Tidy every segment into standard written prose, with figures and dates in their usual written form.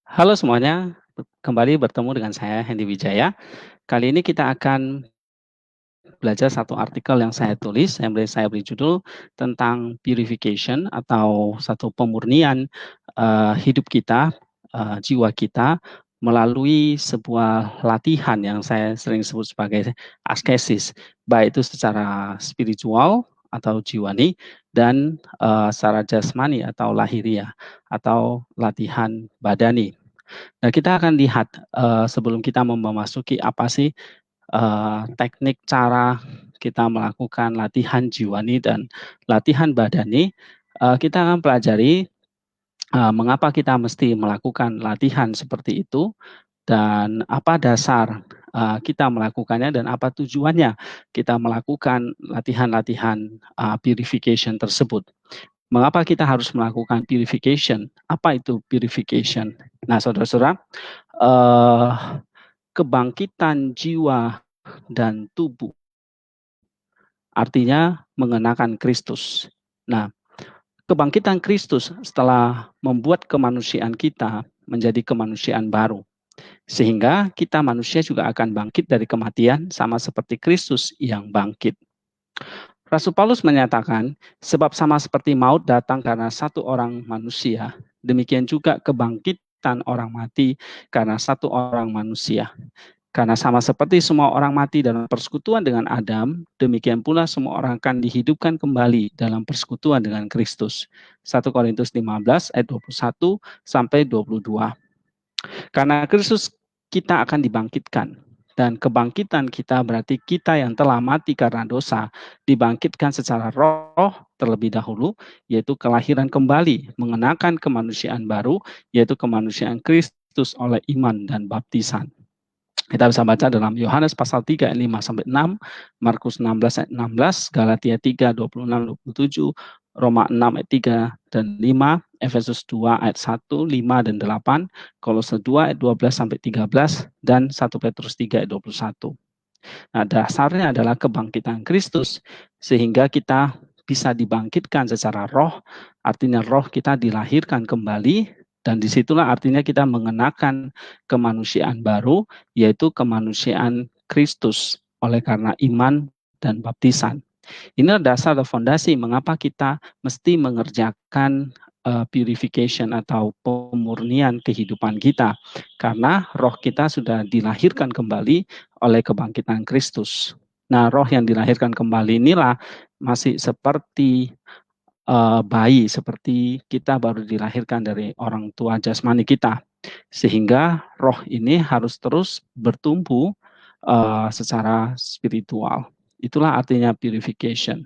Halo semuanya, kembali bertemu dengan saya Hendy Wijaya. Kali ini kita akan belajar satu artikel yang saya beri judul tentang purification atau satu pemurnian hidup kita, jiwa kita melalui sebuah latihan yang saya sering sebut sebagai askesis, baik itu secara spiritual atau jiwani dan secara jasmani atau lahiriah atau latihan badani. Nah, kita akan lihat sebelum kita memasuki apa sih teknik cara kita melakukan latihan jiwani dan latihan badani, kita akan pelajari mengapa kita mesti melakukan latihan seperti itu dan apa dasar kita melakukannya dan apa tujuannya kita melakukan latihan-latihan purification tersebut. Mengapa kita harus melakukan purification? Apa itu purification? Nah, saudara-saudara, eh, kebangkitan jiwa dan tubuh artinya mengenakan Kristus. Nah, kebangkitan Kristus setelah membuat kemanusiaan kita menjadi kemanusiaan baru. Sehingga kita manusia juga akan bangkit dari kematian sama seperti Kristus yang bangkit. Rasul Paulus menyatakan, sebab sama seperti maut datang karena satu orang manusia, demikian juga kebangkitan orang mati karena satu orang manusia. Karena sama seperti semua orang mati dalam persekutuan dengan Adam, demikian pula semua orang akan dihidupkan kembali dalam persekutuan dengan Kristus. 1 Korintus 15 ayat 21 sampai 22. Karena Kristus kita akan dibangkitkan. Dan kebangkitan kita berarti kita yang telah mati karena dosa dibangkitkan secara roh terlebih dahulu, yaitu kelahiran kembali, mengenakan kemanusiaan baru, yaitu kemanusiaan Kristus oleh iman dan baptisan. Kita bisa baca dalam Yohanes pasal 3 ayat 5 sampai 6, Markus 16 ayat 16, Galatia 3 26 27, Roma 6 ayat 3 dan 5, Efesus 2 ayat 1, 5 dan 8, Kolose 2 ayat 12 sampai 13 dan 1 Petrus 3 ayat 21. Nah, dasarnya adalah kebangkitan Kristus sehingga kita bisa dibangkitkan secara roh, artinya roh kita dilahirkan kembali dan disitulah artinya kita mengenakan kemanusiaan baru, yaitu kemanusiaan Kristus oleh karena iman dan baptisan. Inilah dasar atau fondasi mengapa kita mesti mengerjakan purification atau pemurnian kehidupan kita. Karena roh kita sudah dilahirkan kembali oleh kebangkitan Kristus. Nah, roh yang dilahirkan kembali inilah masih seperti bayi, seperti kita baru dilahirkan dari orang tua jasmani kita. Sehingga roh ini harus terus bertumbuh secara spiritual. Itulah artinya purification.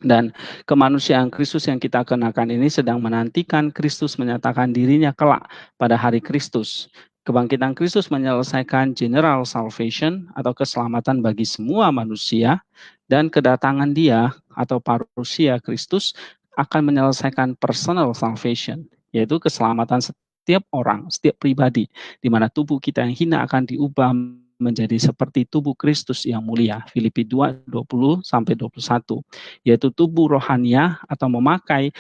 Dan kemanusiaan Kristus yang kita kenakan ini sedang menantikan Kristus menyatakan dirinya kelak pada hari Kristus. Kebangkitan Kristus menyelesaikan general salvation atau keselamatan bagi semua manusia, dan kedatangan Dia atau parusia Kristus akan menyelesaikan personal salvation, yaitu keselamatan setiap orang, setiap pribadi, di mana tubuh kita yang hina akan diubah menjadi seperti tubuh Kristus yang mulia. Filipi 2, 20 sampai 21, yaitu tubuh rohania atau memakai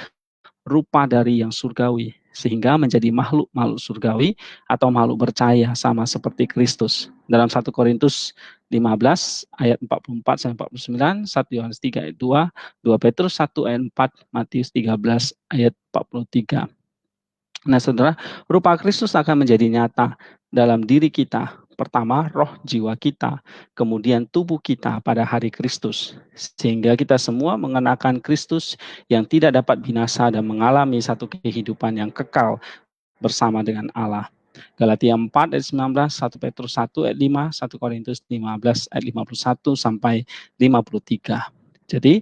rupa dari yang surgawi sehingga menjadi makhluk-makhluk surgawi atau makhluk percaya sama seperti Kristus. Dalam 1 Korintus 15 ayat 44 sampai 49, 1 Yohanes 3 ayat 2, 2 Petrus 1 ayat 4, Matius 13 ayat 43. Nah, saudara, rupa Kristus akan menjadi nyata dalam diri kita. Pertama, roh jiwa kita, kemudian tubuh kita pada hari Kristus. Sehingga kita semua mengenakan Kristus yang tidak dapat binasa dan mengalami satu kehidupan yang kekal bersama dengan Allah. Galatia 4 ayat 19, 1 Petrus 1 ayat 5, 1 Korintus 15 ayat 51 sampai 53. Jadi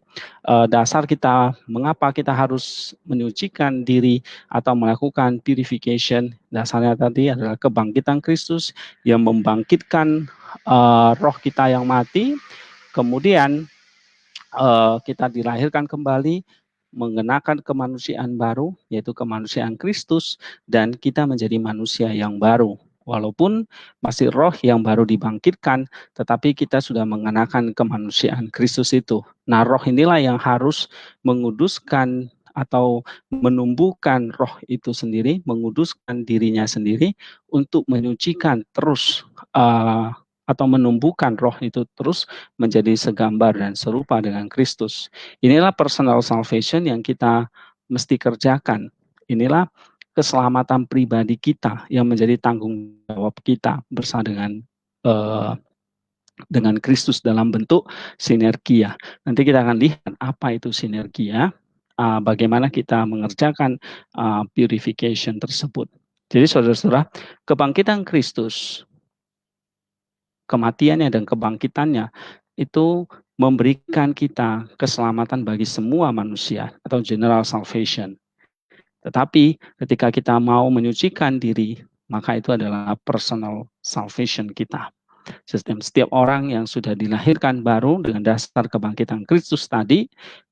dasar kita mengapa kita harus menyucikan diri atau melakukan purification, dasarnya tadi adalah kebangkitan Kristus yang membangkitkan roh kita yang mati, kemudian kita dilahirkan kembali mengenakan kemanusiaan baru, yaitu kemanusiaan Kristus, dan kita menjadi manusia yang baru. Walaupun masih roh yang baru dibangkitkan, tetapi kita sudah mengenakan kemanusiaan Kristus itu. Nah, roh inilah yang harus menguduskan atau menumbuhkan roh itu sendiri, menguduskan dirinya sendiri untuk menyucikan terus atau menumbuhkan roh itu terus menjadi segambar dan serupa dengan Kristus. Inilah personal salvation yang kita mesti kerjakan. Inilah keselamatan pribadi kita yang menjadi tanggung jawab kita bersama dengan Kristus dalam bentuk sinergia. Nanti kita akan lihat apa itu sinergia, bagaimana kita mengerjakan purification tersebut. Jadi saudara-saudara, kebangkitan Kristus, kematiannya dan kebangkitannya itu memberikan kita keselamatan bagi semua manusia atau general salvation. Tetapi ketika kita mau menyucikan diri, maka itu adalah personal salvation kita. Setiap orang yang sudah dilahirkan baru dengan dasar kebangkitan Kristus tadi,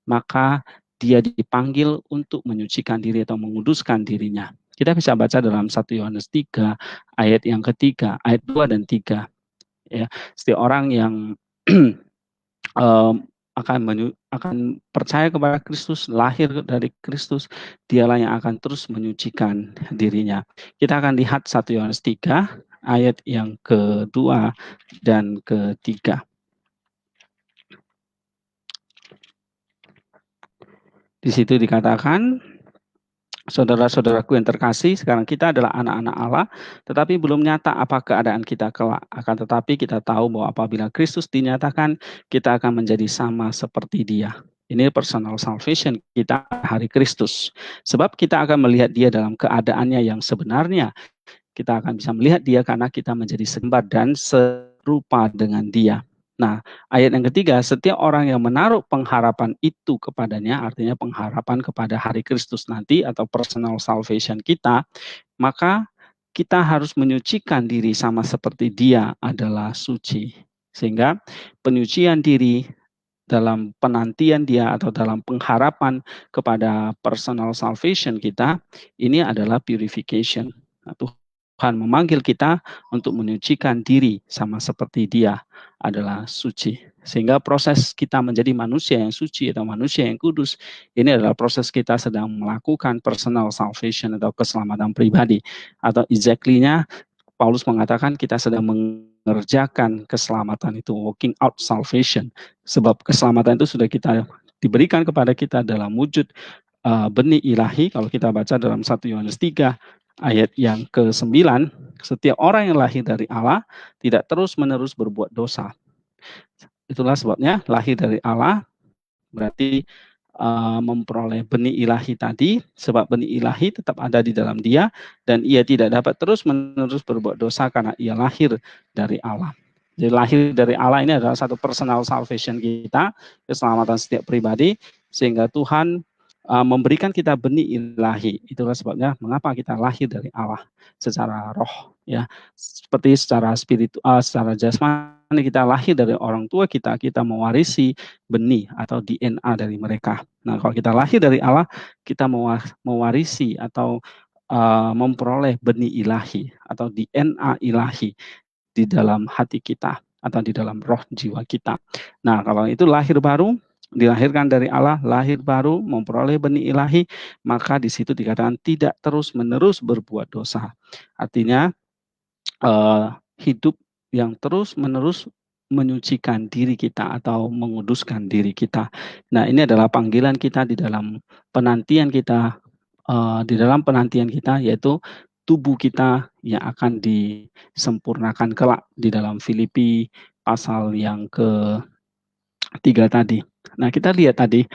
maka dia dipanggil untuk menyucikan diri atau menguduskan dirinya. Kita bisa baca dalam 1 Yohanes 3 ayat yang ketiga, ayat 2 dan 3. Ya, setiap orang yang akan percaya kepada Kristus, lahir dari Kristus, dialah yang akan terus menyucikan dirinya. Kita akan lihat 1 Yohanes 3 ayat yang kedua dan ketiga. Di situ dikatakan, saudara-saudaraku yang terkasih, sekarang kita adalah anak-anak Allah, tetapi belum nyata apa keadaan kita kelak. Akan tetapi kita tahu bahwa apabila Kristus dinyatakan, kita akan menjadi sama seperti Dia. Ini personal salvation kita hari Kristus. Sebab kita akan melihat Dia dalam keadaannya yang sebenarnya. Kita akan bisa melihat Dia karena kita menjadi segambar dan serupa dengan Dia. Nah, ayat yang ketiga, setiap orang yang menaruh pengharapan itu kepadanya, artinya pengharapan kepada hari Kristus nanti atau personal salvation kita, maka kita harus menyucikan diri sama seperti Dia adalah suci. Sehingga penyucian diri dalam penantian Dia atau dalam pengharapan kepada personal salvation kita, ini adalah purification. Nah, Tuhan memanggil kita untuk menyucikan diri sama seperti Dia adalah suci. Sehingga proses kita menjadi manusia yang suci atau manusia yang kudus, ini adalah proses kita sedang melakukan personal salvation atau keselamatan pribadi. Atau exactly-nya, Paulus mengatakan kita sedang mengerjakan keselamatan itu, working out salvation. Sebab keselamatan itu sudah kita diberikan kepada kita dalam wujud benih ilahi. Kalau kita baca dalam 1 Yohanes 3 ayat yang ke-9, setiap orang yang lahir dari Allah tidak terus-menerus berbuat dosa. Itulah sebabnya lahir dari Allah berarti memperoleh benih ilahi tadi, sebab benih ilahi tetap ada di dalam dia, dan ia tidak dapat terus-menerus berbuat dosa karena ia lahir dari Allah. Jadi lahir dari Allah ini adalah satu personal salvation kita, keselamatan setiap pribadi, sehingga Tuhan memberikan kita benih ilahi. Itulah sebabnya mengapa kita lahir dari Allah secara roh, ya, seperti secara spiritual, secara jasmani kita lahir dari orang tua kita mewarisi benih atau DNA dari mereka. Nah, kalau kita lahir dari Allah, kita mewarisi atau memperoleh benih ilahi atau DNA ilahi di dalam hati kita atau di dalam roh jiwa kita. Nah, kalau itu lahir baru, dilahirkan dari Allah, lahir baru, memperoleh benih ilahi, maka di situ dikatakan tidak terus-menerus berbuat dosa. Artinya hidup yang terus-menerus menyucikan diri kita atau menguduskan diri kita. Nah, ini adalah panggilan kita di dalam penantian kita, yaitu tubuh kita yang akan disempurnakan kelak di dalam Filipi pasal yang ke-3 tadi. Nah, kita lihat tadi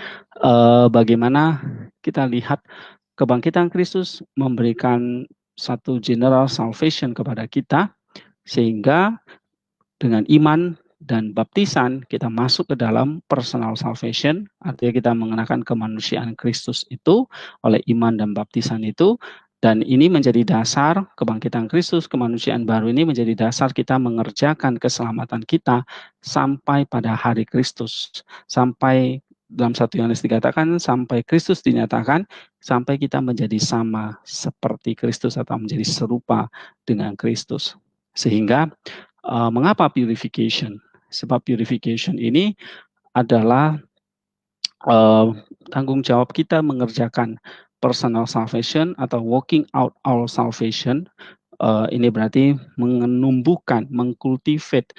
bagaimana kita lihat kebangkitan Kristus memberikan satu general salvation kepada kita, sehingga dengan iman dan baptisan kita masuk ke dalam personal salvation, artinya kita mengenakan kemanusiaan Kristus itu oleh iman dan baptisan itu, dan ini menjadi dasar kebangkitan Kristus, kemanusiaan baru ini menjadi dasar kita mengerjakan keselamatan kita sampai pada hari Kristus, sampai dalam 1 Yohanes dikatakan sampai Kristus dinyatakan, sampai kita menjadi sama seperti Kristus atau menjadi serupa dengan Kristus. Sehingga mengapa purification? Sebab purification ini adalah tanggung jawab kita mengerjakan personal salvation atau working out our salvation, ini berarti menumbuhkan, mengkultivate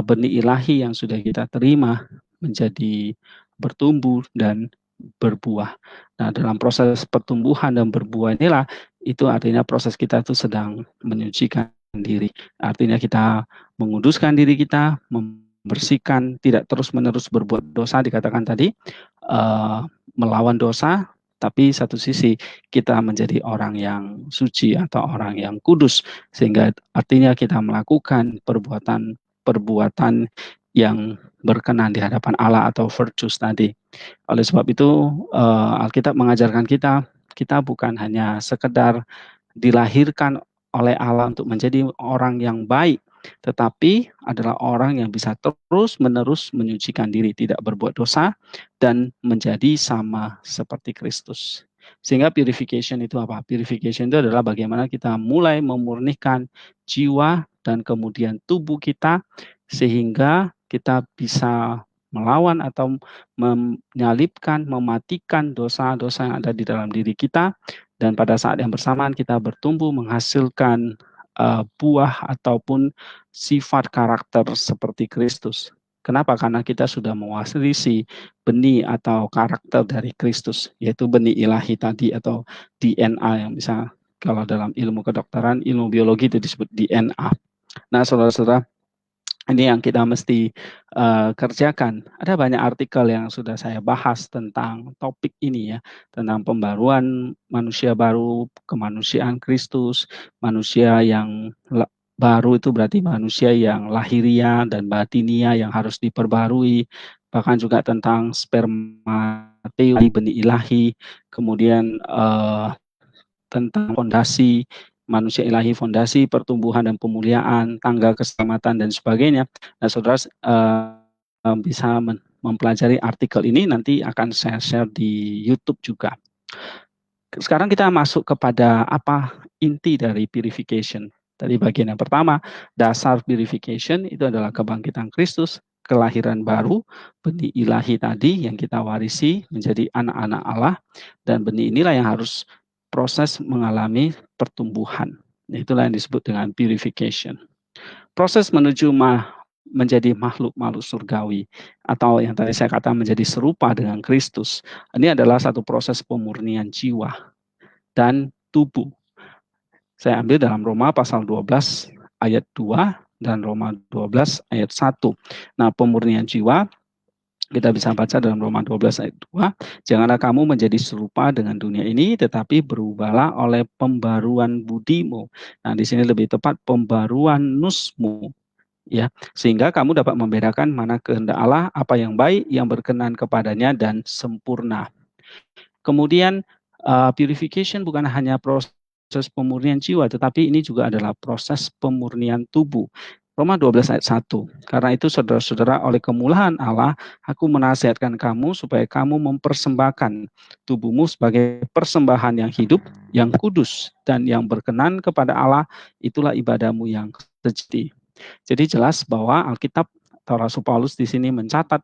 benih ilahi yang sudah kita terima menjadi bertumbuh dan berbuah. Nah, dalam proses pertumbuhan dan berbuah inilah, itu artinya proses kita itu sedang menyucikan diri. Artinya kita menguduskan diri kita, membersihkan, tidak terus-menerus berbuat dosa, dikatakan tadi, melawan dosa, tapi satu sisi kita menjadi orang yang suci atau orang yang kudus, sehingga artinya kita melakukan perbuatan yang berkenan di hadapan Allah atau virtues tadi. Oleh sebab itu, Alkitab mengajarkan kita, kita bukan hanya sekedar dilahirkan oleh Allah untuk menjadi orang yang baik, tetapi adalah orang yang bisa terus-menerus menyucikan diri, tidak berbuat dosa, dan menjadi sama seperti Kristus. Sehingga purification itu apa? Purification itu adalah bagaimana kita mulai memurnikan jiwa dan kemudian tubuh kita, sehingga kita bisa melawan atau menyalibkan, mematikan dosa-dosa yang ada di dalam diri kita, dan pada saat yang bersamaan kita bertumbuh menghasilkan buah ataupun sifat karakter seperti Kristus. Kenapa? Karena kita sudah mewarisi benih atau karakter dari Kristus, yaitu benih ilahi tadi atau DNA yang bisa, kalau dalam ilmu kedokteran, ilmu biologi itu disebut DNA. Nah, saudara-saudara, ini yang kita mesti kerjakan. Ada banyak artikel yang sudah saya bahas tentang topik ini ya, tentang pembaruan manusia baru, kemanusiaan Kristus, manusia yang baru itu berarti manusia yang lahiria dan batinia yang harus diperbarui, bahkan juga tentang spermateusi, benih ilahi, kemudian tentang fondasi manusia ilahi, fondasi pertumbuhan dan pemuliaan, tangga keselamatan dan sebagainya. Nah, saudara bisa mempelajari artikel ini, nanti akan saya share di YouTube juga. Sekarang kita masuk kepada apa inti dari purification. Tadi bagian yang pertama, dasar purification itu adalah kebangkitan Kristus, kelahiran baru, benih ilahi tadi yang kita warisi menjadi anak-anak Allah, dan benih inilah yang harus proses mengalami pertumbuhan. Itulah yang disebut dengan purification. Proses menuju menjadi makhluk surgawi, atau yang tadi saya katakan menjadi serupa dengan Kristus, ini adalah satu proses pemurnian jiwa dan tubuh. Saya ambil dalam Roma pasal 12 ayat 2 dan Roma 12 ayat 1. Nah, pemurnian jiwa kita bisa baca dalam Roma 12 ayat 2, janganlah kamu menjadi serupa dengan dunia ini, tetapi berubahlah oleh pembaruan budimu. Nah, di sini lebih tepat pembaruan nusmu, ya, sehingga kamu dapat membedakan mana kehendak Allah, apa yang baik, yang berkenan kepadanya dan sempurna. Kemudian purification bukan hanya proses pemurnian jiwa, tetapi ini juga adalah proses pemurnian tubuh. Roma 12 ayat 1. Karena itu saudara-saudara, oleh kemurahan Allah, aku menasihatkan kamu supaya kamu mempersembahkan tubuhmu sebagai persembahan yang hidup, yang kudus, dan yang berkenan kepada Allah, itulah ibadahmu yang sejati. Jadi jelas bahwa Alkitab atau Rasul Paulus di sini mencatat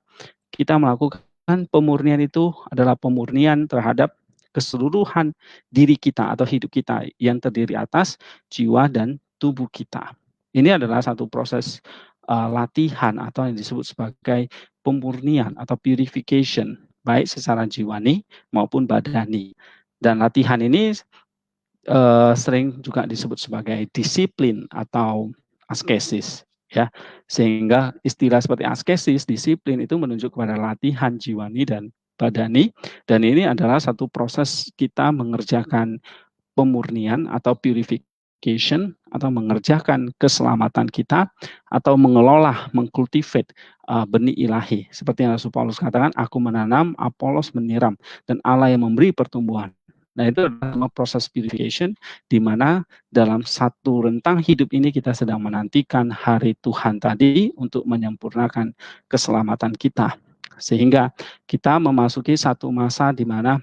kita melakukan pemurnian itu adalah pemurnian terhadap keseluruhan diri kita atau hidup kita yang terdiri atas jiwa dan tubuh kita. Ini adalah satu proses latihan atau yang disebut sebagai pemurnian atau purification, baik secara jiwani maupun badani. Dan latihan ini sering juga disebut sebagai disiplin atau askesis, ya, sehingga istilah seperti askesis, disiplin itu menunjuk kepada latihan jiwani dan badani, dan ini adalah satu proses kita mengerjakan pemurnian atau purification atau mengerjakan keselamatan kita atau mengelola, mengkultivate benih ilahi. Seperti yang Rasul Paulus katakan, aku menanam, Apolos menyiram, dan Allah yang memberi pertumbuhan. Nah, itu adalah proses purification, di mana dalam satu rentang hidup ini kita sedang menantikan hari Tuhan tadi untuk menyempurnakan keselamatan kita. Sehingga kita memasuki satu masa di mana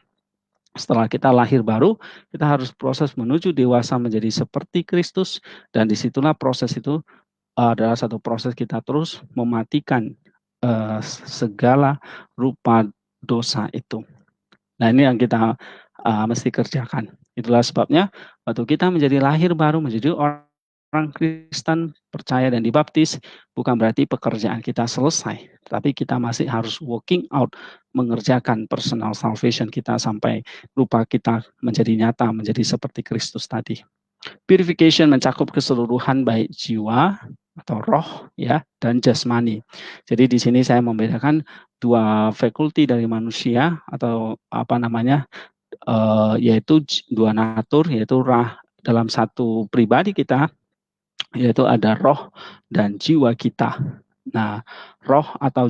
setelah kita lahir baru, kita harus proses menuju dewasa menjadi seperti Kristus, dan disitulah proses itu adalah satu proses kita terus mematikan segala rupa dosa itu. Nah, ini yang kita mesti kerjakan. Itulah sebabnya waktu kita menjadi lahir baru, menjadi orang Kristen, percaya dan dibaptis, bukan berarti pekerjaan kita selesai, tapi kita masih harus working out, mengerjakan personal salvation kita sampai rupa kita menjadi nyata, menjadi seperti Kristus tadi. Purification mencakup keseluruhan baik jiwa atau roh ya dan jasmani. Jadi di sini saya membedakan dua fakulti dari manusia atau apa namanya yaitu dua natur, yaitu dalam satu pribadi kita, yaitu ada roh dan jiwa kita. Nah, roh atau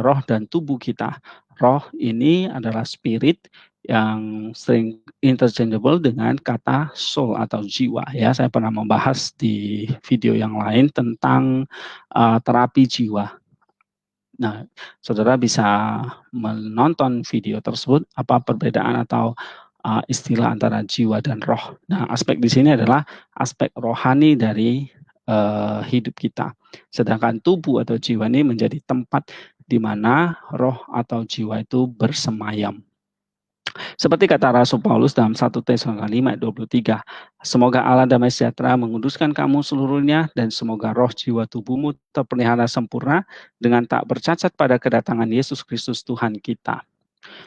roh dan tubuh kita. Roh ini adalah spirit yang sering interchangeable dengan kata soul atau jiwa ya. Saya pernah membahas di video yang lain tentang terapi jiwa. Nah, saudara bisa menonton video tersebut, apa perbedaan atau istilah antara jiwa dan roh. Nah, aspek di sini adalah aspek rohani dari hidup kita. Sedangkan tubuh atau jiwa ini menjadi tempat di mana roh atau jiwa itu bersemayam. Seperti kata Rasul Paulus dalam 1 Tesalonika 5:23, semoga Allah damai sejahtera menguduskan kamu seluruhnya dan semoga roh jiwa tubuhmu terpelihara sempurna dengan tak bercacat pada kedatangan Yesus Kristus Tuhan kita.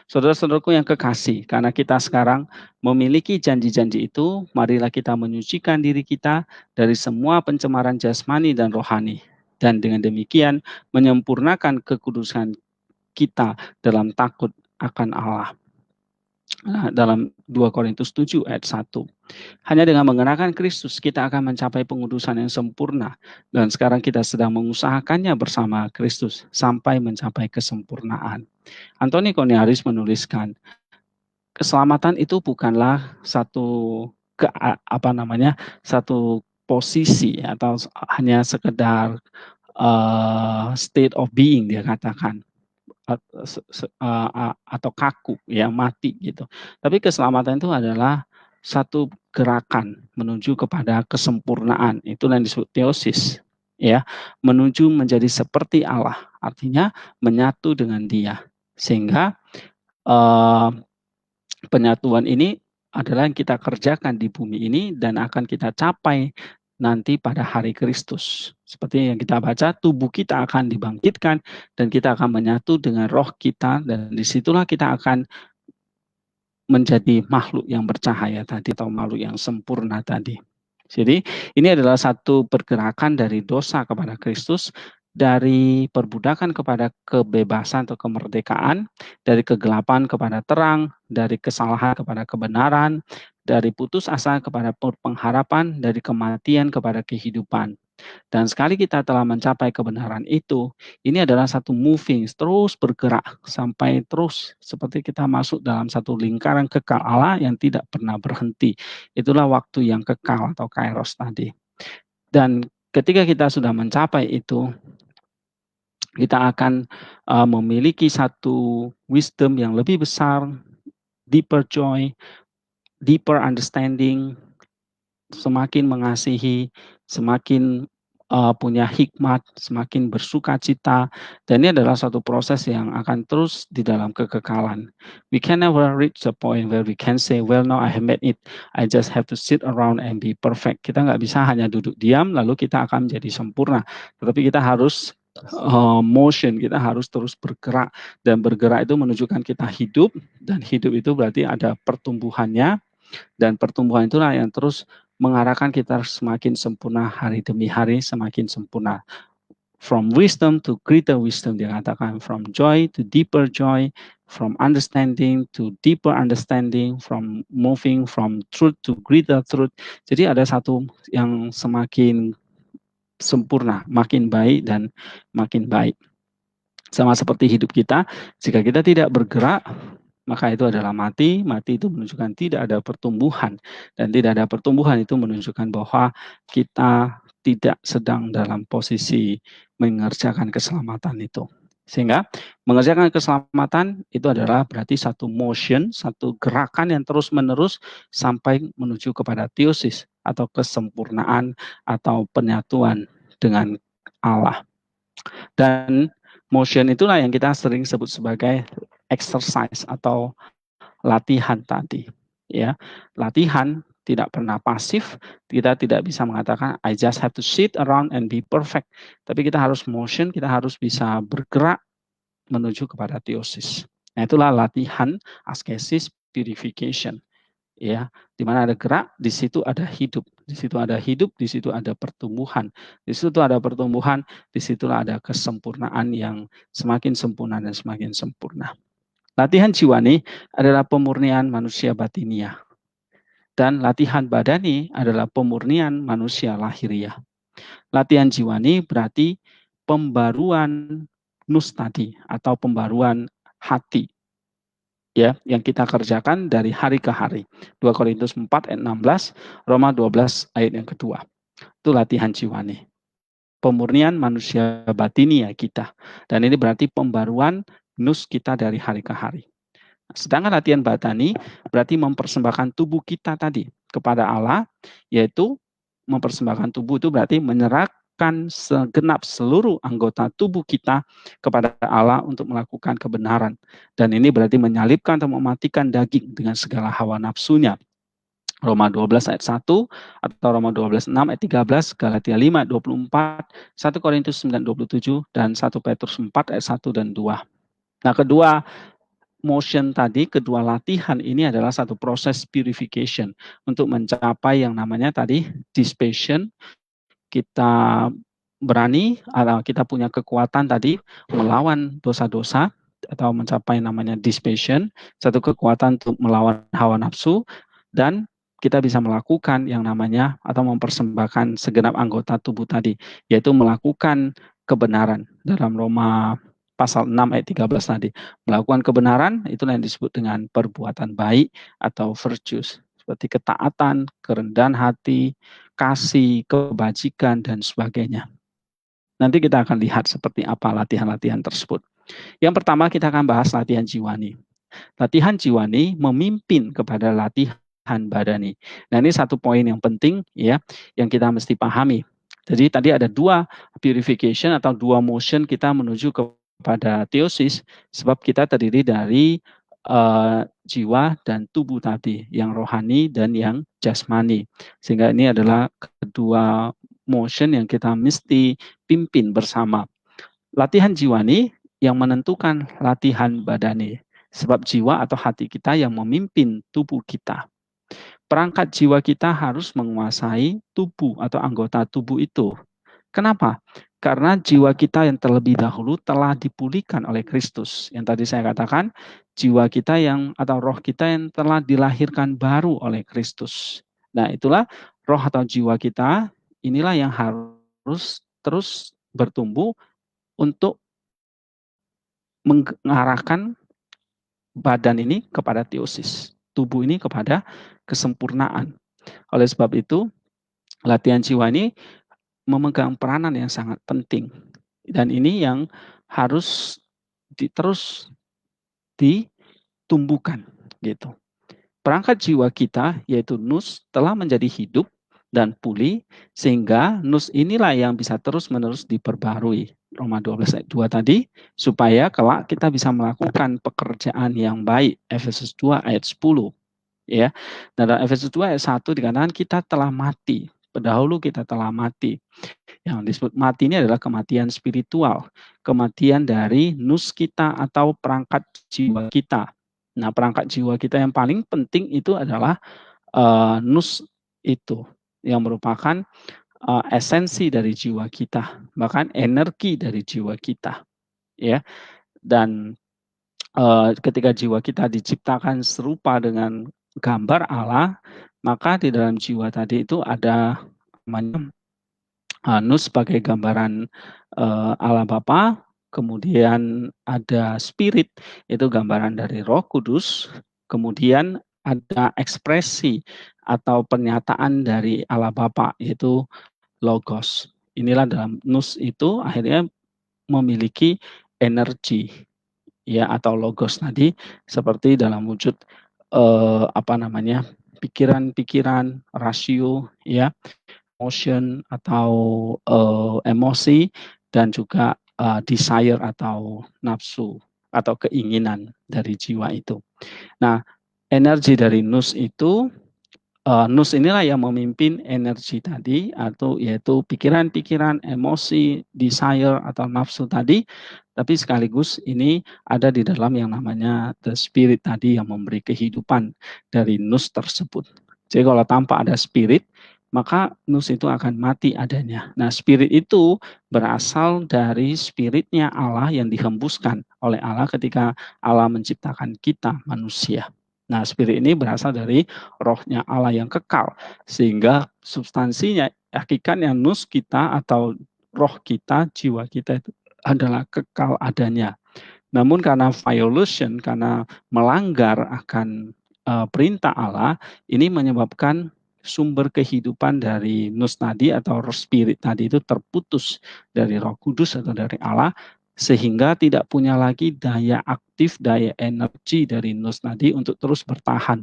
Saudara-saudaraku yang kekasih, karena kita sekarang memiliki janji-janji itu, marilah kita menyucikan diri kita dari semua pencemaran jasmani dan rohani. Dan dengan demikian menyempurnakan kekudusan kita dalam takut akan Allah. Nah, dalam 2 Korintus 7 ayat 1. Hanya dengan mengenakan Kristus kita akan mencapai pengudusan yang sempurna. Dan sekarang kita sedang mengusahakannya bersama Kristus sampai mencapai kesempurnaan. Anthony Cornelius menuliskan, keselamatan itu bukanlah satu satu posisi atau hanya sekedar state of being, dia katakan, atau kaku ya, mati gitu. Tapi keselamatan itu adalah satu gerakan menuju kepada kesempurnaan. Itulah yang disebut teosis ya, menuju menjadi seperti Allah, artinya menyatu dengan Dia. Sehingga penyatuan ini adalah yang kita kerjakan di bumi ini dan akan kita capai nanti pada hari Kristus. Seperti yang kita baca, tubuh kita akan dibangkitkan dan kita akan menyatu dengan roh kita, dan disitulah kita akan menjadi makhluk yang bercahaya tadi atau makhluk yang sempurna tadi. Jadi ini adalah satu pergerakan dari dosa kepada Kristus, dari perbudakan kepada kebebasan atau kemerdekaan, dari kegelapan kepada terang, dari kesalahan kepada kebenaran, dari putus asa kepada pengharapan, dari kematian kepada kehidupan. Dan sekali kita telah mencapai kebenaran itu, ini adalah satu moving, terus bergerak sampai terus seperti kita masuk dalam satu lingkaran kekal Allah yang tidak pernah berhenti. Itulah waktu yang kekal atau kairos tadi. Dan ketika kita sudah mencapai itu, kita akan memiliki satu wisdom yang lebih besar, deeper joy, deeper understanding, semakin mengasihi, semakin punya hikmat, semakin bersuka cita, dan ini adalah satu proses yang akan terus di dalam kekekalan. We can never reach the point where we can say, well, now I have made it, I just have to sit around and be perfect. Kita nggak bisa hanya duduk diam, lalu kita akan menjadi sempurna. Tetapi kita harus motion, kita harus terus bergerak, dan bergerak itu menunjukkan kita hidup, dan hidup itu berarti ada pertumbuhannya, dan pertumbuhan itulah yang terus mengarahkan kita semakin sempurna hari demi hari, semakin sempurna. From wisdom to greater wisdom, dia katakan, from joy to deeper joy, from understanding to deeper understanding, from moving from truth to greater truth. Jadi ada satu yang semakin sempurna, makin baik dan makin baik. Sama seperti hidup kita, jika kita tidak bergerak, maka itu adalah mati. Mati itu menunjukkan tidak ada pertumbuhan, dan tidak ada pertumbuhan itu menunjukkan bahwa kita tidak sedang dalam posisi mengerjakan keselamatan itu. Sehingga mengerjakan keselamatan itu adalah berarti satu motion, satu gerakan yang terus-menerus sampai menuju kepada theosis atau kesempurnaan atau penyatuan dengan Allah. Dan motion itulah yang kita sering sebut sebagai exercise atau latihan tadi, ya. Latihan tidak pernah pasif, kita tidak bisa mengatakan I just have to sit around and be perfect. Tapi kita harus motion, kita harus bisa bergerak menuju kepada theosis. Nah, itulah latihan askesis purification, ya. Di mana ada gerak, di situ ada hidup. Di situ ada hidup, di situ ada pertumbuhan. Di situ ada pertumbuhan, di situlah ada kesempurnaan yang semakin sempurna dan semakin sempurna. Latihan jiwani adalah pemurnian manusia batinia. Dan latihan badani adalah pemurnian manusia lahiriah. Latihan jiwani berarti pembaruan nus tadi atau pembaruan hati, ya, yang kita kerjakan dari hari ke hari. 2 Korintus 4 ayat 16, Roma 12 ayat yang kedua. Itu latihan jiwani. Pemurnian manusia batinia kita. Dan ini berarti pembaruan nus kita dari hari ke hari. Sedangkan latihan batani berarti mempersembahkan tubuh kita tadi kepada Allah, yaitu mempersembahkan tubuh itu berarti menyerahkan segenap seluruh anggota tubuh kita kepada Allah untuk melakukan kebenaran. Dan ini berarti menyalibkan atau mematikan daging dengan segala hawa nafsunya. Roma 12 ayat 1 atau Roma 12 6 ayat 13, Galatia 5 24, 1 Korintus 9 27 dan 1 Petrus 4 ayat 1 dan 2. Nah, kedua motion tadi, kedua latihan ini adalah satu proses purification untuk mencapai yang namanya tadi dispassion. Kita berani, kita punya kekuatan tadi melawan dosa-dosa atau mencapai namanya dispassion, satu kekuatan untuk melawan hawa nafsu, dan kita bisa melakukan yang namanya atau mempersembahkan segenap anggota tubuh tadi, yaitu melakukan kebenaran. Dalam Roma pasal 6 ayat 13 tadi, melakukan kebenaran itulah yang disebut dengan perbuatan baik atau virtues, seperti ketaatan, kerendahan hati, kasih, kebajikan, dan sebagainya. Nanti kita akan lihat seperti apa latihan-latihan tersebut. Yang pertama kita akan bahas latihan jiwani. Latihan jiwani memimpin kepada latihan badani. Nah, ini satu poin yang penting ya, yang kita mesti pahami. Jadi tadi ada dua purification atau dua motion kita menuju kepada theosis, sebab kita terdiri dari jiwa dan tubuh tadi, yang rohani dan yang jasmani. Sehingga ini adalah kedua motion yang kita mesti pimpin bersama. Latihan jiwani yang menentukan latihan badani. Sebab jiwa atau hati kita yang memimpin tubuh kita. Perangkat jiwa kita harus menguasai tubuh atau anggota tubuh itu. Kenapa? Karena jiwa kita yang terlebih dahulu telah dipulihkan oleh Kristus. Yang tadi saya katakan, jiwa kita yang atau roh kita yang telah dilahirkan baru oleh Kristus. Nah, itulah roh atau jiwa kita, inilah yang harus terus bertumbuh untuk mengarahkan badan ini kepada theosis, tubuh ini kepada kesempurnaan. Oleh sebab itu, latihan jiwa ini memegang peranan yang sangat penting. Dan ini yang harus terus ditumbuhkan gitu. Perangkat jiwa kita yaitu nus telah menjadi hidup dan pulih, sehingga nus inilah yang bisa terus-menerus diperbarui. Roma 12 ayat 2 tadi, supaya kelak kita bisa melakukan pekerjaan yang baik. Efesus 2 ayat 10. Ya. Dan dalam Efesus 2 ayat 1 dikatakan kita telah mati. Pendahulu kita telah mati. Yang disebut mati ini adalah kematian spiritual. Kematian dari nus kita atau perangkat jiwa kita. Nah, perangkat jiwa kita yang paling penting itu adalah nus itu, yang merupakan esensi dari jiwa kita, bahkan energi dari jiwa kita, ya. Dan ketika jiwa kita diciptakan serupa dengan gambar Allah, maka di dalam jiwa tadi itu ada namanya nus sebagai gambaran Allah Bapa, kemudian ada spirit, itu gambaran dari Roh Kudus, kemudian ada ekspresi atau pernyataan dari Allah Bapa, yaitu logos. Inilah dalam nus itu akhirnya memiliki energi, ya, atau logos tadi, seperti dalam wujud pikiran-pikiran, rasio, ya, emotion atau emosi, dan juga desire atau nafsu. atau keinginan dari jiwa itu. Nah, energi dari nus itu, nus inilah yang memimpin energi tadi, atau yaitu pikiran-pikiran, emosi, desire atau nafsu tadi, tapi sekaligus ini ada di dalam yang namanya the spirit tadi yang memberi kehidupan dari nus tersebut. Jadi kalau tanpa ada spirit, maka nus itu akan mati adanya. Nah, spirit itu berasal dari spiritnya Allah yang dihembuskan oleh Allah ketika Allah menciptakan kita manusia. Nah, spirit ini berasal dari rohnya Allah yang kekal, sehingga substansinya, hakikatnya nus kita atau roh kita, jiwa kita itu adalah kekal adanya. Namun karena violation, karena melanggar akan perintah Allah, ini menyebabkan sumber kehidupan dari nus tadi atau roh spirit tadi itu terputus dari Roh Kudus atau dari Allah, sehingga tidak punya lagi daya aktif, daya energi dari nus tadi untuk terus bertahan.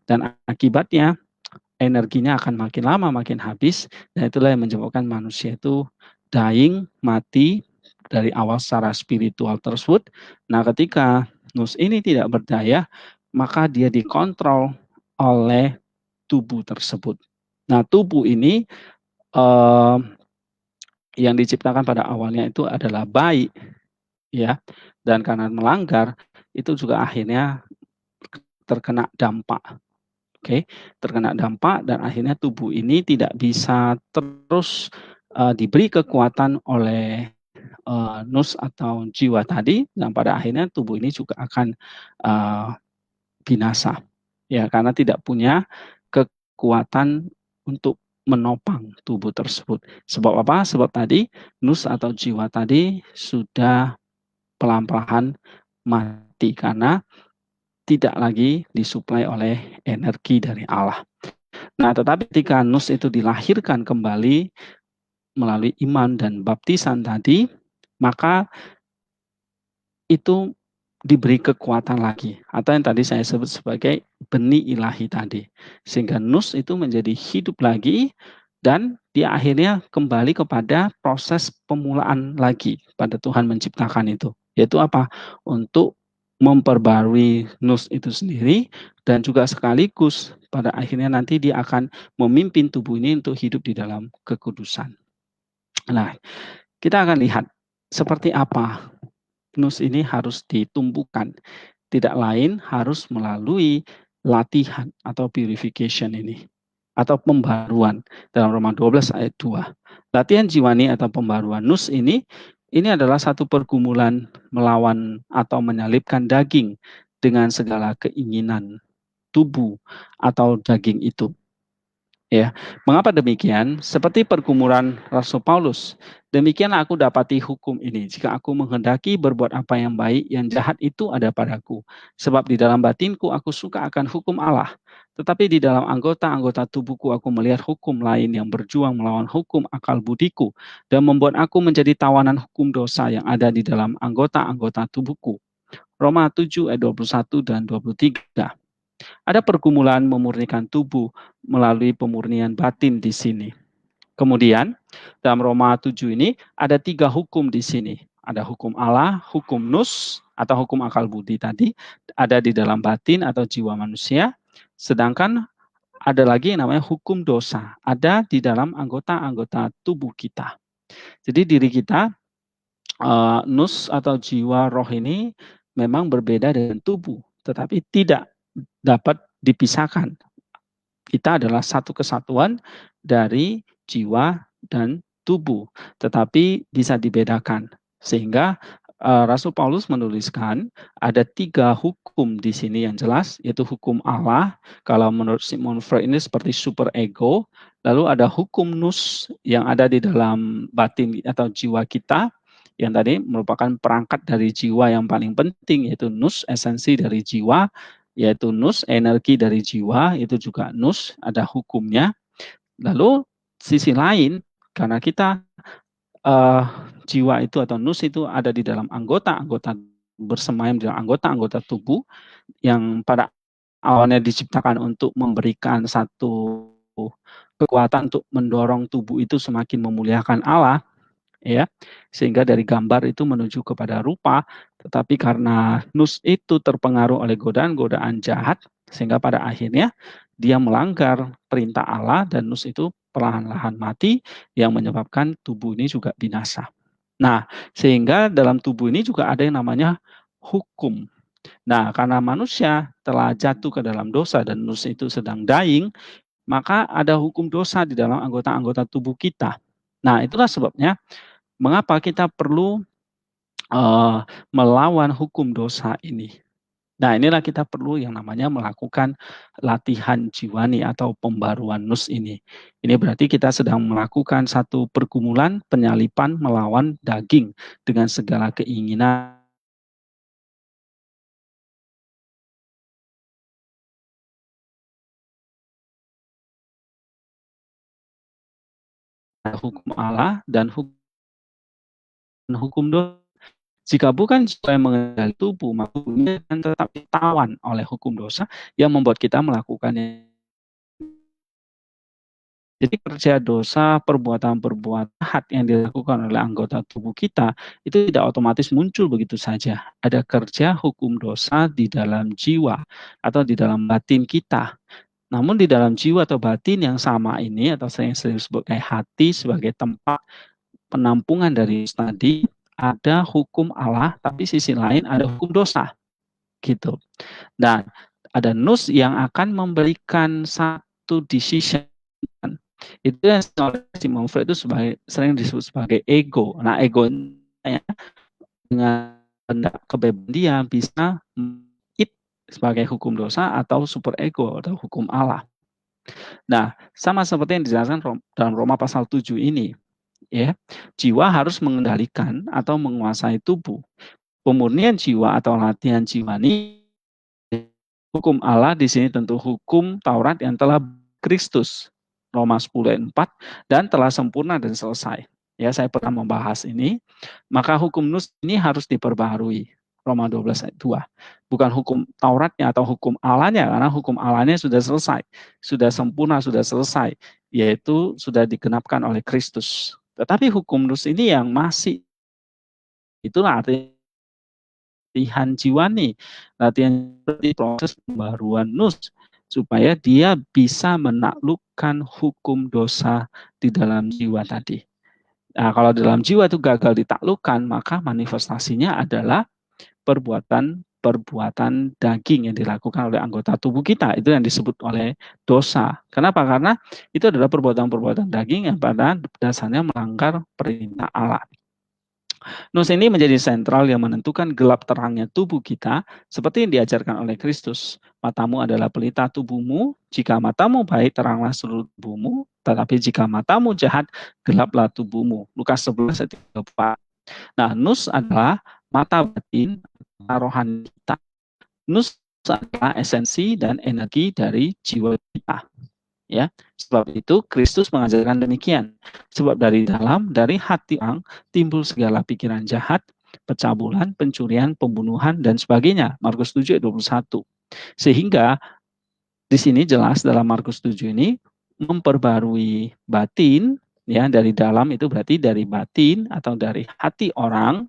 Dan akibatnya energinya akan makin lama makin habis, dan itulah yang menyebabkan manusia itu dying, mati dari awal secara spiritual tersebut. Nah, ketika nus ini tidak berdaya, maka dia dikontrol oleh tubuh tersebut. Nah, tubuh ini yang diciptakan pada awalnya itu adalah baik, ya, dan karena melanggar itu juga akhirnya terkena dampak. Oke, terkena dampak dan akhirnya tubuh ini tidak bisa terus diberi kekuatan oleh nus atau jiwa tadi, dan pada akhirnya tubuh ini juga akan binasa, ya, karena tidak punya kekuatan untuk menopang tubuh tersebut. Sebab apa? Sebab tadi nus atau jiwa tadi sudah pelan-pelan mati karena tidak lagi disuplai oleh energi dari Allah. Nah, tetapi ketika nus itu dilahirkan kembali melalui iman dan baptisan tadi, maka itu diberi kekuatan lagi, atau yang tadi saya sebut sebagai benih ilahi tadi, sehingga nus itu menjadi hidup lagi dan dia akhirnya kembali kepada proses pemulaan lagi pada Tuhan menciptakan itu, yaitu apa? Untuk memperbarui nus itu sendiri, dan juga sekaligus pada akhirnya nanti dia akan memimpin tubuh ini untuk hidup di dalam kekudusan. Nah, kita akan lihat seperti apa nus ini harus ditumbuhkan. Tidak lain harus melalui latihan atau purification ini, atau pembaruan dalam Roma 12 ayat 2. Latihan jiwani atau pembaruan nus ini adalah satu pergumulan melawan atau menyalipkan daging dengan segala keinginan tubuh atau daging itu. Ya, mengapa demikian? Seperti pergumulan Rasul Paulus, demikianlah aku dapati hukum ini. Jika aku menghendaki berbuat apa yang baik, yang jahat itu ada padaku. Sebab di dalam batinku aku suka akan hukum Allah. Tetapi di dalam anggota-anggota tubuhku aku melihat hukum lain yang berjuang melawan hukum akal budiku dan membuat aku menjadi tawanan hukum dosa yang ada di dalam anggota-anggota tubuhku. Roma 7 ayat 21 dan 23. Ada pergumulan memurnikan tubuh melalui pemurnian batin di sini. Kemudian dalam Roma 7 ini ada 3 hukum di sini. Ada hukum Allah, hukum nus atau hukum akal budi tadi, ada di dalam batin atau jiwa manusia. Sedangkan ada lagi yang namanya hukum dosa, ada di dalam anggota-anggota tubuh kita. Jadi diri kita, nus atau jiwa roh ini memang berbeda dengan tubuh, tetapi tidak dapat dipisahkan. Kita adalah satu kesatuan dari jiwa dan tubuh, tetapi bisa dibedakan. Sehingga Rasul Paulus menuliskan ada 3 hukum di sini yang jelas, yaitu hukum Allah, kalau menurut Sigmund Freud ini seperti super ego, lalu ada hukum nus yang ada di dalam batin atau jiwa kita, yang tadi merupakan perangkat dari jiwa yang paling penting, yaitu nus, esensi dari jiwa, yaitu nus, energi dari jiwa, itu juga nus, ada hukumnya. Lalu sisi lain, karena kita jiwa itu atau nus itu ada di dalam anggota-anggota, bersemayam di dalam anggota-anggota tubuh yang pada awalnya diciptakan untuk memberikan satu kekuatan untuk mendorong tubuh itu semakin memuliakan Allah, ya, sehingga dari gambar itu menuju kepada rupa. Tetapi karena nus itu terpengaruh oleh godaan-godaan jahat, sehingga pada akhirnya dia melanggar perintah Allah dan nus itu perlahan-lahan mati yang menyebabkan tubuh ini juga binasa. Nah, sehingga dalam tubuh ini juga ada yang namanya hukum. Nah, karena manusia telah jatuh ke dalam dosa dan nus itu sedang dying, maka ada hukum dosa di dalam anggota-anggota tubuh kita. Nah, itulah sebabnya mengapa kita perlu melawan hukum dosa ini. Nah, inilah kita perlu yang namanya melakukan latihan jiwani atau pembaruan nus ini. Ini berarti kita sedang melakukan satu pergumulan penyalipan melawan daging dengan segala keinginan hukum Allah dan hukum dosa. Jika bukan jiwa yang mengendali tubuh, maka tubuhnya akan tetap ditawan oleh hukum dosa yang membuat kita melakukannya. Jadi kerja dosa, perbuatan-perbuatan jahat yang dilakukan oleh anggota tubuh kita itu tidak otomatis muncul begitu saja. Ada kerja hukum dosa di dalam jiwa atau di dalam batin kita. Namun di dalam jiwa atau batin yang sama ini atau sering disebut kayak hati sebagai tempat penampungan dari tadi, ada hukum Allah, tapi sisi lain ada hukum dosa, gitu. Dan ada nus yang akan memberikan satu decision. Itu yang oleh Sigmund Freud itu sering disebut sebagai ego. Nah, ego ya, dengan kebebasan dia bisa it sebagai hukum dosa atau super ego atau hukum Allah. Nah, sama seperti yang dijelaskan dalam Roma pasal 7 ini, ya, jiwa harus mengendalikan atau menguasai tubuh. Pemurnian jiwa atau latihan jiwa ini hukum Allah di sini tentu hukum Taurat yang telah Kristus Roma 10 ayat 4 dan telah sempurna dan selesai. Ya, saya pernah membahas ini. Maka hukum nus ini harus diperbaharui. Roma 12 ayat 2. Bukan hukum Tauratnya atau hukum Allahnya, karena hukum Allahnya sudah selesai, sudah sempurna, sudah selesai, yaitu sudah digenapkan oleh Kristus. Tetapi hukum nus ini yang masih, itulah artinya latihan jiwani, latihan seperti proses pembaruan nus, supaya dia bisa menaklukkan hukum dosa di dalam jiwa tadi. Nah, kalau dalam jiwa itu gagal ditaklukkan, maka manifestasinya adalah perbuatan daging yang dilakukan oleh anggota tubuh kita. Itu yang disebut oleh dosa. Kenapa? Karena itu adalah perbuatan-perbuatan daging yang pada dasarnya melanggar perintah Allah. Nus ini menjadi sentral yang menentukan gelap terangnya tubuh kita, seperti yang diajarkan oleh Kristus. Matamu adalah pelita tubuhmu, jika matamu baik, teranglah seluruh tubuhmu, tetapi jika matamu jahat, gelaplah tubuhmu. Lukas 11 ayat 34. Nah, nus adalah mata batin, rohani kita. Nus adalah esensi dan energi dari jiwa kita. Ya, sebab itu Kristus mengajarkan demikian. Sebab dari dalam, dari hati orang timbul segala pikiran jahat, pencabulan, pencurian, pembunuhan dan sebagainya. Markus 7 ayat 21. Sehingga di sini jelas dalam Markus 7 ini memperbarui batin, ya, dari dalam itu berarti dari batin atau dari hati orang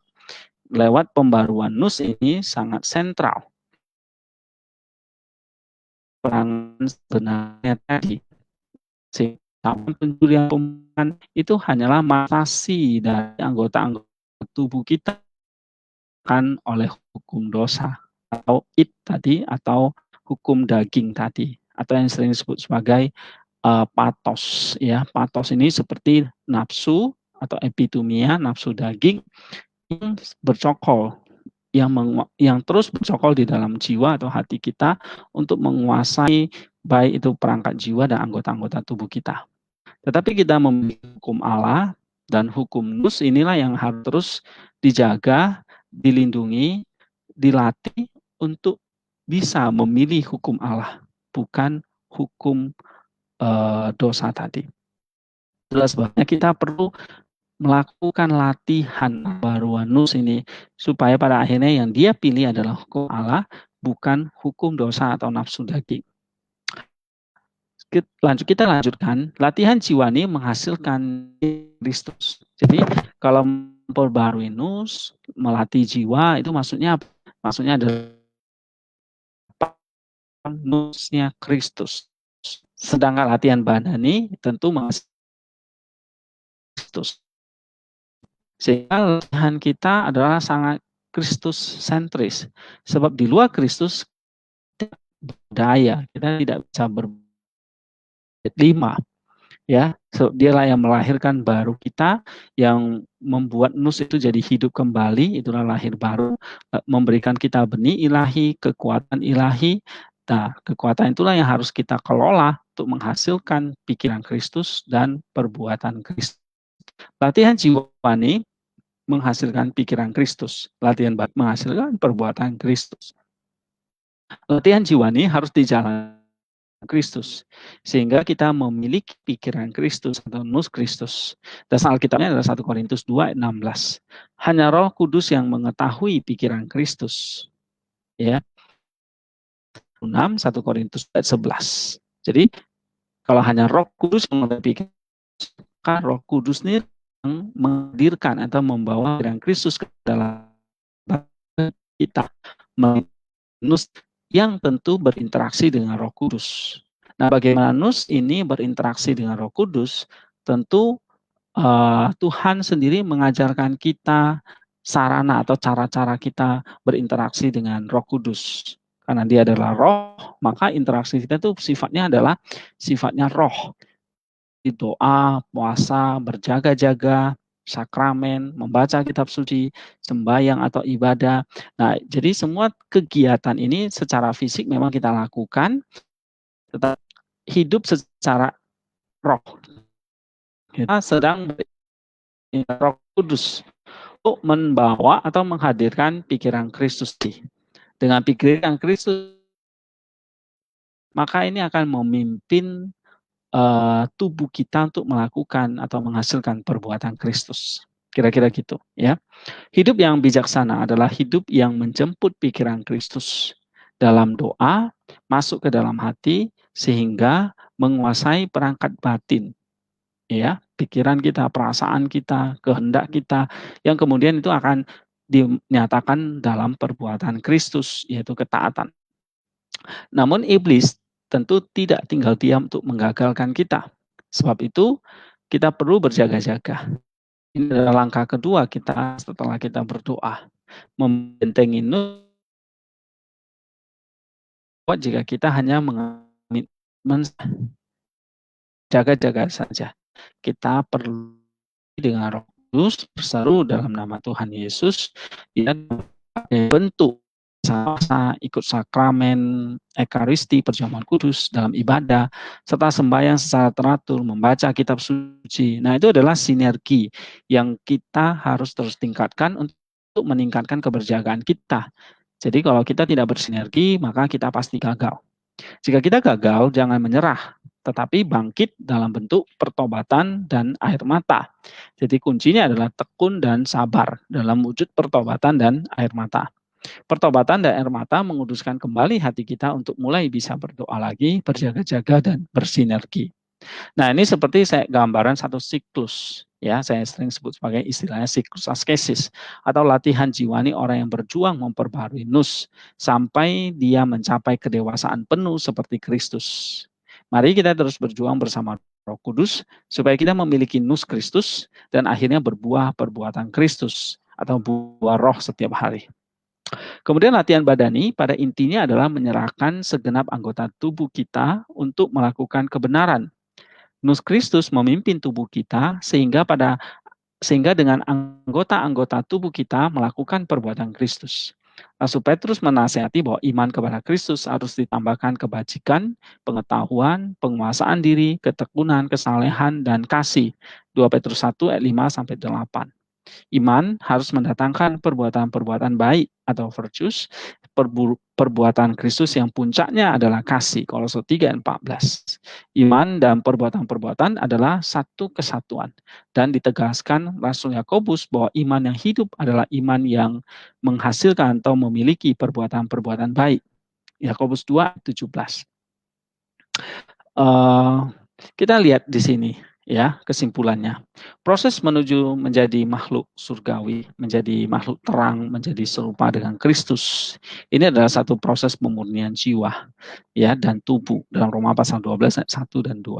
lewat pembaruan nus ini sangat sentral. Peran sebenarnya tadi namun pencurian pembunuhan itu hanyalah manifestasi dari anggota-anggota tubuh kita kan oleh hukum dosa atau it tadi atau hukum daging tadi atau yang sering disebut sebagai patos, ya. Patos ini seperti nafsu atau epitumia, nafsu daging yang bercokol, yang terus bercokol di dalam jiwa atau hati kita untuk menguasai baik itu perangkat jiwa dan anggota-anggota tubuh kita. Tetapi kita memiliki hukum Allah dan hukum nus inilah yang harus terus dijaga, dilindungi, dilatih untuk bisa memilih hukum Allah, bukan hukum dosa tadi. Itulah sebabnya kita perlu melakukan latihan baruan nus ini supaya pada akhirnya yang dia pilih adalah hukum Allah, bukan hukum dosa atau nafsu daging. Kita lanjutkan. Latihan jiwani menghasilkan Kristus. Jadi kalau memperbarui nus, melatih jiwa, itu maksudnya adalah nusnya Kristus. Sedangkan latihan badani tentu Kristus. Sehingga latihan kita adalah sangat Kristus sentris. Sebab di luar Kristus berdaya, kita tidak bisa berlima. Ya, dialah yang melahirkan baru kita, yang membuat nus itu jadi hidup kembali, itulah lahir baru, memberikan kita benih ilahi, kekuatan ilahi. Nah, kekuatan itulah yang harus kita kelola untuk menghasilkan pikiran Kristus dan perbuatan Kristus. Latihan jiwani menghasilkan pikiran Kristus, latihan menghasilkan perbuatan Kristus. Latihan jiwani harus dijalani Kristus, sehingga kita memiliki pikiran Kristus atau nus Kristus. Dasar Alkitabnya adalah 1 Korintus 2 ayat 16. Hanya Roh Kudus yang mengetahui pikiran Kristus. Ya. 6 1 Korintus ayat 11. Jadi kalau hanya Roh Kudus yang mengetahui pikiran Kristus, maka Roh Kudus ini yang menghadirkan atau membawa pikiran Kristus ke dalam kita. Nus yang tentu berinteraksi dengan Roh Kudus. Nah, bagaimana nus ini berinteraksi dengan Roh Kudus? Tentu Tuhan sendiri mengajarkan kita sarana atau cara-cara kita berinteraksi dengan Roh Kudus. Karena dia adalah roh, maka interaksi kita itu sifatnya roh. Di doa, puasa, berjaga-jaga, sakramen, membaca kitab suci, sembahyang atau ibadah. Nah, jadi semua kegiatan ini secara fisik memang kita lakukan, tetapi hidup secara roh. Kita sedang Roh Kudus untuk membawa atau menghadirkan pikiran Kristus. Dengan pikiran Kristus, maka ini akan memimpin tubuh kita untuk melakukan atau menghasilkan perbuatan Kristus. Kira-kira gitu, ya. Hidup yang bijaksana adalah hidup yang menjemput pikiran Kristus dalam doa, masuk ke dalam hati, sehingga menguasai perangkat batin, ya, pikiran kita, perasaan kita, kehendak kita, yang kemudian itu akan dinyatakan dalam perbuatan Kristus, yaitu ketaatan. Namun iblis tentu tidak tinggal diam untuk menggagalkan kita. Sebab itu kita perlu berjaga-jaga. Ini adalah langkah kedua kita setelah kita berdoa. Membentengi nus jika kita hanya menjaga-jaga saja. Kita perlu dengan Roh Kudus berseru dalam nama Tuhan Yesus, dan bentuk sama ikut sakramen, ekaristi, perjamuan kudus dalam ibadah, serta sembahyang secara teratur, membaca kitab suci. Nah, itu adalah sinergi yang kita harus terus tingkatkan untuk meningkatkan keberjagaan kita. Jadi kalau kita tidak bersinergi, maka kita pasti gagal. Jika kita gagal, jangan menyerah, tetapi bangkit dalam bentuk pertobatan dan air mata. Jadi kuncinya adalah tekun dan sabar dalam wujud pertobatan dan air mata. Pertobatan dan air mata menguduskan kembali hati kita untuk mulai bisa berdoa lagi, berjaga-jaga, dan bersinergi. Nah, ini seperti saya gambaran satu siklus, ya, saya sering sebut sebagai istilahnya siklus askesis, atau latihan jiwani orang yang berjuang memperbarui nus, sampai dia mencapai kedewasaan penuh seperti Kristus. Mari kita terus berjuang bersama Roh Kudus, supaya kita memiliki nus Kristus, dan akhirnya berbuah perbuatan Kristus, atau buah roh setiap hari. Kemudian latihan badani pada intinya adalah menyerahkan segenap anggota tubuh kita untuk melakukan kebenaran. Nus Kristus memimpin tubuh kita sehingga dengan anggota-anggota tubuh kita melakukan perbuatan Kristus. Rasul Petrus menasihati bahwa iman kepada Kristus harus ditambahkan kebajikan, pengetahuan, penguasaan diri, ketekunan, kesalehan, dan kasih. 2 Petrus 1 ayat 5-8. Iman harus mendatangkan perbuatan-perbuatan baik atau virtues, perbuatan Kristus yang puncaknya adalah kasih, Kolose 3:14. Iman dan perbuatan-perbuatan adalah satu kesatuan, dan ditegaskan Rasul Yakobus bahwa iman yang hidup adalah iman yang menghasilkan atau memiliki perbuatan-perbuatan baik. Yakobus 2:17. Kita lihat di sini, Ya, kesimpulannya. Proses menuju menjadi makhluk surgawi, menjadi makhluk terang, menjadi serupa dengan Kristus. Ini adalah satu proses pemurnian jiwa ya dan tubuh dalam Roma pasal 12 ayat 1 dan 2.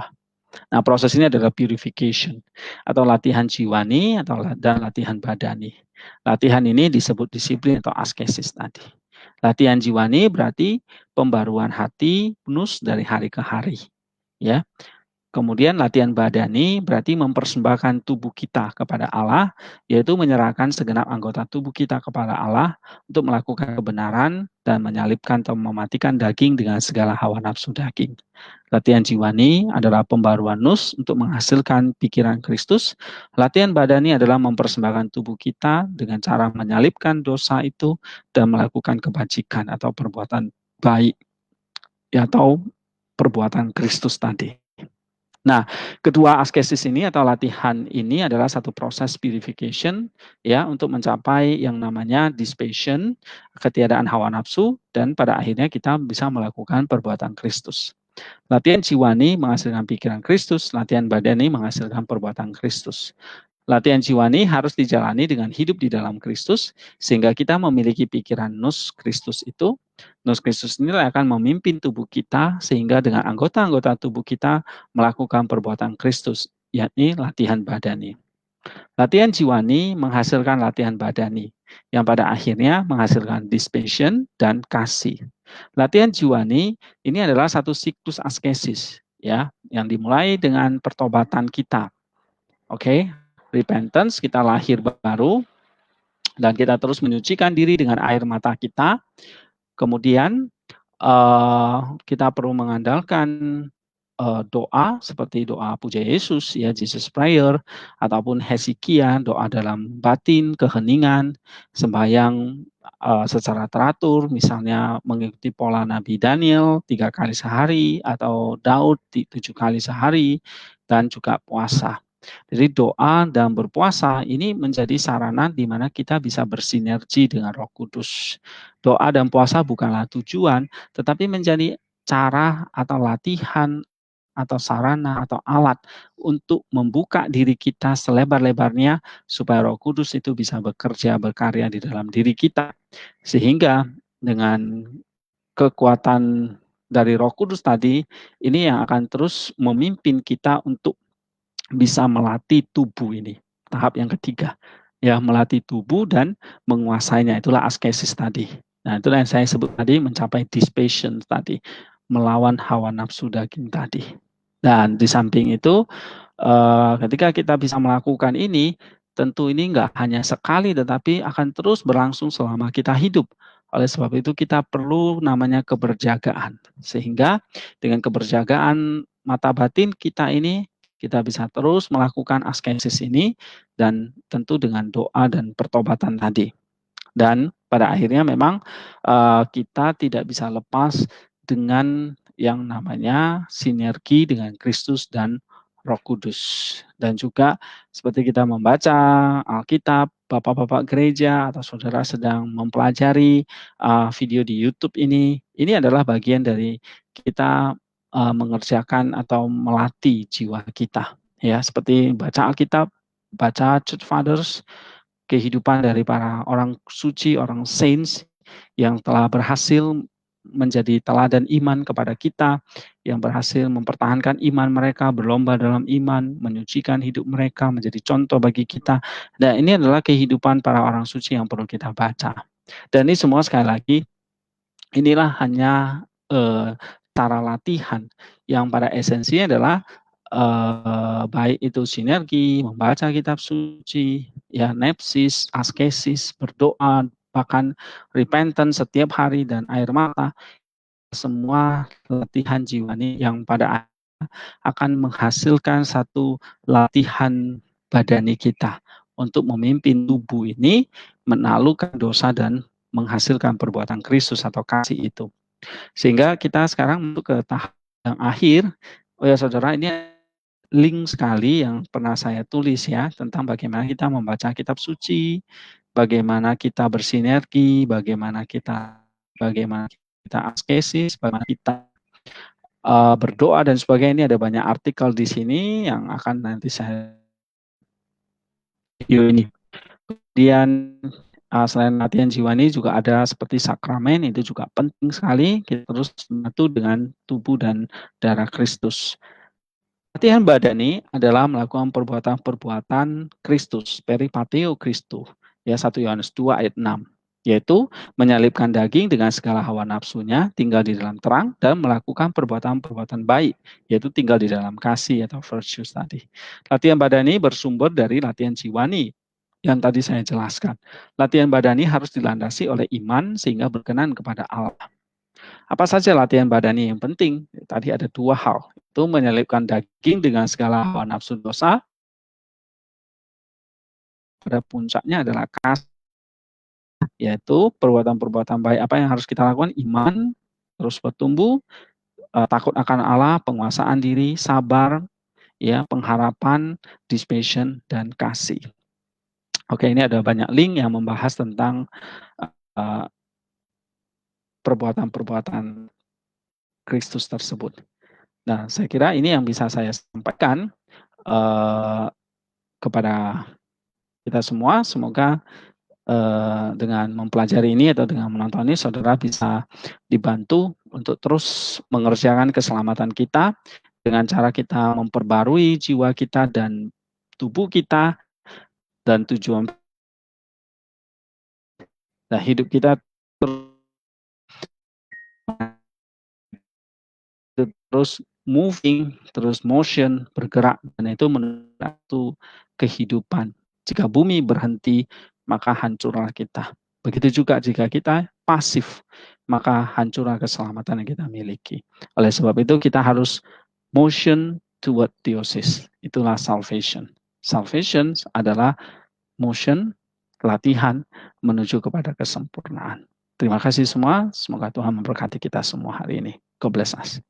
Nah, proses ini adalah purification atau latihan jiwani dan latihan badani. Latihan ini disebut disiplin atau askesis tadi. Latihan jiwani berarti pembaruan hati, nus dari hari ke hari. Ya, kemudian latihan badani berarti mempersembahkan tubuh kita kepada Allah, yaitu menyerahkan segenap anggota tubuh kita kepada Allah untuk melakukan kebenaran dan menyalibkan atau mematikan daging dengan segala hawa nafsu daging. Latihan jiwani adalah pembaruan nus untuk menghasilkan pikiran Kristus. Latihan badani adalah mempersembahkan tubuh kita dengan cara menyalibkan dosa itu dan melakukan kebajikan atau perbuatan baik atau perbuatan Kristus tadi. Nah, kedua askesis ini atau latihan ini adalah satu proses purification ya untuk mencapai yang namanya dispassion, ketiadaan hawa nafsu dan pada akhirnya kita bisa melakukan perbuatan Kristus. Latihan jiwani menghasilkan pikiran Kristus, latihan badani menghasilkan perbuatan Kristus. Latihan jiwani harus dijalani dengan hidup di dalam Kristus, sehingga kita memiliki pikiran nus Kristus itu. Nus Kristus ini akan memimpin tubuh kita, sehingga dengan anggota-anggota tubuh kita melakukan perbuatan Kristus, yakni latihan badani. Latihan jiwani menghasilkan latihan badani, yang pada akhirnya menghasilkan dispassion dan kasih. Latihan jiwani ini adalah satu siklus askesis, ya, yang dimulai dengan pertobatan kita. Oke, repentance, kita lahir baru, dan kita terus menyucikan diri dengan air mata kita. Kemudian kita perlu mengandalkan doa seperti doa puja Yesus, ya Jesus Prayer, ataupun Hezekia, doa dalam batin, keheningan, sembahyang secara teratur, misalnya mengikuti pola Nabi Daniel 3 kali sehari, atau Daud 7 kali sehari, dan juga puasa. Jadi doa dan berpuasa ini menjadi sarana di mana kita bisa bersinergi dengan Roh Kudus. Doa dan puasa bukanlah tujuan, tetapi menjadi cara atau latihan atau sarana atau alat untuk membuka diri kita selebar-lebarnya supaya Roh Kudus itu bisa bekerja, berkarya di dalam diri kita. Sehingga dengan kekuatan dari Roh Kudus tadi, ini yang akan terus memimpin kita untuk bisa melatih tubuh ini. Tahap yang ketiga, ya, melatih tubuh dan menguasainya, itulah askesis tadi. Nah, itulah yang saya sebut tadi, mencapai dispassion tadi, melawan hawa nafsu daging tadi. Dan di samping itu, ketika kita bisa melakukan ini, tentu ini enggak hanya sekali, tetapi akan terus berlangsung selama kita hidup. Oleh sebab itu kita perlu namanya keberjagaan. Sehingga dengan keberjagaan mata batin kita ini, kita bisa terus melakukan askesis ini, dan tentu dengan doa dan pertobatan tadi. Dan pada akhirnya memang kita tidak bisa lepas dengan yang namanya sinergi dengan Kristus dan Roh Kudus. Dan juga seperti kita membaca Alkitab, Bapak-bapak gereja atau saudara sedang mempelajari video di YouTube ini adalah bagian dari kita mengerjakan atau melatih jiwa kita. Ya, seperti baca Alkitab, baca Church Fathers, kehidupan dari para orang suci, orang saints yang telah berhasil menjadi teladan iman kepada kita, yang berhasil mempertahankan iman mereka, berlomba dalam iman, menyucikan hidup mereka, menjadi contoh bagi kita. Dan ini adalah kehidupan para orang suci yang perlu kita baca. Dan ini semua sekali lagi, inilah hanya cara latihan yang pada esensinya adalah baik itu sinergi, membaca kitab suci, ya, nepsis, askesis, berdoa, bahkan repentance setiap hari dan air mata, semua latihan jiwani yang pada akhirnya akan menghasilkan satu latihan badani kita untuk memimpin tubuh ini menaklukkan dosa dan menghasilkan perbuatan Kristus atau kasih itu. Sehingga kita sekarang masuk ke tahap yang akhir. Oh ya saudara, ini link sekali yang pernah saya tulis ya, tentang bagaimana kita membaca kitab suci, bagaimana kita bersinergi, bagaimana kita askesis, bagaimana kita berdoa dan sebagainya. Ini ada banyak artikel di sini yang akan nanti saya video ini. Kemudian selain latihan jiwani juga ada seperti sakramen, itu juga penting sekali. Kita terus menyatu dengan tubuh dan darah Kristus. Latihan badani adalah melakukan perbuatan-perbuatan Kristus, peripateo Christu, ya 1 Yohanes 2 ayat 6, yaitu menyalibkan daging dengan segala hawa nafsunya, tinggal di dalam terang, dan melakukan perbuatan-perbuatan baik, yaitu tinggal di dalam kasih atau virtues tadi. Latihan badani bersumber dari latihan jiwani, yang tadi saya jelaskan. Latihan badani harus dilandasi oleh iman sehingga berkenan kepada Allah. Apa saja latihan badani yang penting? Tadi ada 2 hal, itu menyelipkan daging dengan segala hawa nafsu dosa, pada puncaknya adalah kasih, yaitu perbuatan-perbuatan baik. Apa yang harus kita lakukan? Iman, terus bertumbuh, takut akan Allah, penguasaan diri, sabar, ya, pengharapan, dispassion, dan kasih. Oke, ini ada banyak link yang membahas tentang perbuatan-perbuatan Kristus tersebut. Nah, saya kira ini yang bisa saya sampaikan kepada kita semua. Semoga dengan mempelajari ini atau dengan menonton ini, saudara bisa dibantu untuk terus mengerjakan keselamatan kita dengan cara kita memperbarui jiwa kita dan tubuh kita, dan tujuan hidup kita terus moving, terus motion, bergerak, dan itu menentu kehidupan. Jika bumi berhenti, maka hancurlah kita. Begitu juga jika kita pasif, maka hancurlah keselamatan yang kita miliki. Oleh sebab itu kita harus motion toward theosis. Itulah salvation. Salvation adalah motion, latihan menuju kepada kesempurnaan. Terima kasih semua. Semoga Tuhan memberkati kita semua hari ini. God bless us.